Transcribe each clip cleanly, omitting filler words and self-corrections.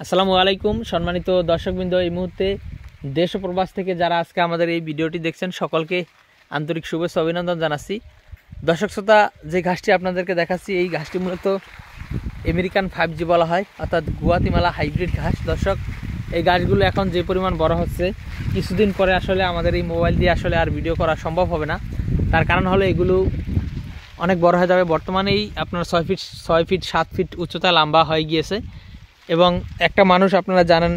আসসালামু আলাইকুম সম্মানিত দর্শকবৃন্দ, এই মুহূর্তে দেশ ও প্রবাস থেকে যারা আজকে আমাদের এই ভিডিওটি দেখছেন সকলকে আন্তরিক শুভেচ্ছা অভিনন্দন জানাচ্ছি। দর্শক শ্রোতা, যে ঘাসটি আপনাদেরকে দেখাচ্ছি এই ঘাসটি মূলত আমেরিকান 5G বলা হয়, অর্থাৎ গুয়াতিমালা হাইব্রিড ঘাস। দর্শক, এই গাছগুলো এখন যে পরিমাণ বড় হচ্ছে, কিছুদিন পরে আসলে আমাদের এই মোবাইল দিয়ে আসলে আর ভিডিও করা সম্ভব হবে না। তার কারণ হলো এগুলো অনেক বড় হয়ে যাবে। বর্তমানেই আপনার 6 ফিট 7 ফিট উচ্চতা লম্বা হয়ে গিয়েছে এবং একটা মানুষ আপনারা জানেন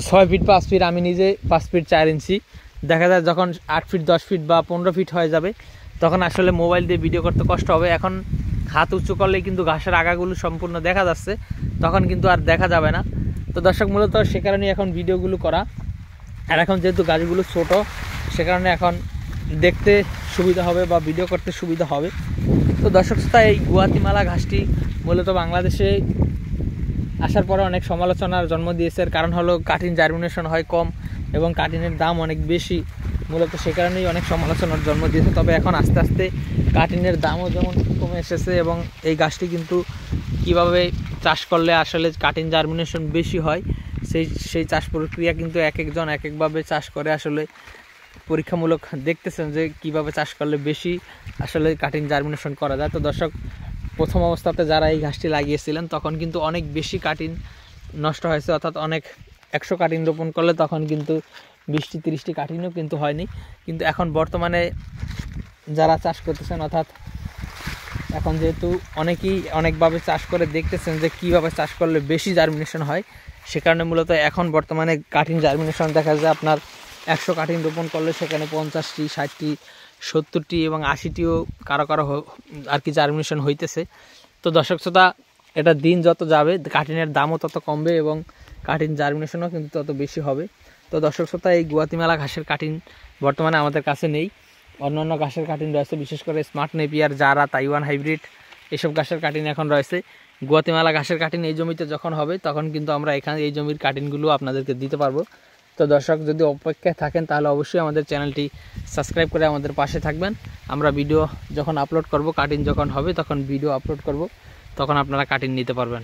6 ফিট 5 ফিট, আমি নিজে 5 ফিট 4 ইঞ্চি। দেখা যায় যখন 8 ফিট 10 ফিট বা 15 ফিট হয়ে যাবে তখন আসলে মোবাইল দিয়ে ভিডিও করতে কষ্ট হবে। এখন হাত উঁচু করলেই কিন্তু ঘাসের আগাগুলো সম্পূর্ণ দেখা যাচ্ছে, তখন কিন্তু আর দেখা যাবে না। তো দর্শক, মূলত সে কারণেই এখন ভিডিওগুলো করা। আর এখন যেহেতু গাছগুলো ছোট, সে কারণে এখন দেখতে সুবিধা হবে বা ভিডিও করতে সুবিধা হবে। তো দর্শক শ্রোতা, এই গুয়াতিমালা ঘাসটি মূলত বাংলাদেশে আসার পরে অনেক সমালোচনার জন্ম দিয়েছে। এর কারণ হলো কাটিং জার্মিনেশন হয় কম এবং কাটিনের দাম অনেক বেশি, মূলত সে কারণেই অনেক সমালোচনার জন্ম দিয়েছে। তবে এখন আস্তে আস্তে কাটিনের দামও যেমন কমে এসেছে এবং এই গাছটি কিন্তু কিভাবে চাষ করলে আসলে কাটিং জার্মিনেশন বেশি হয় সেই চাষ প্রক্রিয়া কিন্তু এক একজন এক একভাবে চাষ করে আসলে পরীক্ষামূলক দেখতেছেন যে কিভাবে চাষ করলে বেশি আসলে কাটিং জার্মিনেশন করা যায়। তো দর্শক, প্রথম অবস্থাতে যারা এই ঘাসটি লাগিয়েছিলেন তখন কিন্তু অনেক বেশি কাটিং নষ্ট হয়েছে, অর্থাৎ অনেক 100 কাটিং রোপণ করলে তখন কিন্তু 20-30টি কাটিংও কিন্তু হয়নি। কিন্তু এখন বর্তমানে যারা চাষ করতেছেন, অর্থাৎ এখন যেহেতু অনেকেই অনেকভাবে চাষ করে দেখতেছেন যে কীভাবে চাষ করলে বেশি জার্মিনেশন হয়, সে কারণে মূলত এখন বর্তমানে কাটিং জার্মিনেশন দেখা যায় আপনার 100 কাটিং রোপণ করলে সেখানে 50টি 60টি 70টি এবং 80টিও কারো কারো আর কি জার্মিনেশন হইতেছে। তো দর্শক শ্রোতা, এটা দিন যত যাবে কাটিনের দামও তত কমবে এবং কাটিং জার্মিনেশনও কিন্তু তত বেশি হবে। তো দর্শক শ্রোতা, এই গুয়াতিমালা ঘাসের কাটিং বর্তমানে আমাদের কাছে নেই। অন্যান্য ঘাসের কাটিং রয়েছে, বিশেষ করে স্মার্ট নেপিয়ার, জারা, তাইওয়ান হাইব্রিড, এসব ঘাসের কাটিং এখন রয়েছে। গুয়াতিমালা ঘাসের কাটিং এই জমিতে যখন হবে তখন কিন্তু আমরা এখানে এই জমির কাটিংগুলো আপনাদেরকে দিতে পারবো। তো দর্শক, যদি অপেক্ষায় থাকেন তাহলে অবশ্যই আমাদের চ্যানেলটি সাবস্ক্রাইব করে আমাদের পাশে থাকবেন। আমরা ভিডিও যখন আপলোড করব, কাটিং যখন হবে তখন ভিডিও আপলোড করব, তখন আপনারা কাটিং নিতে পারবেন।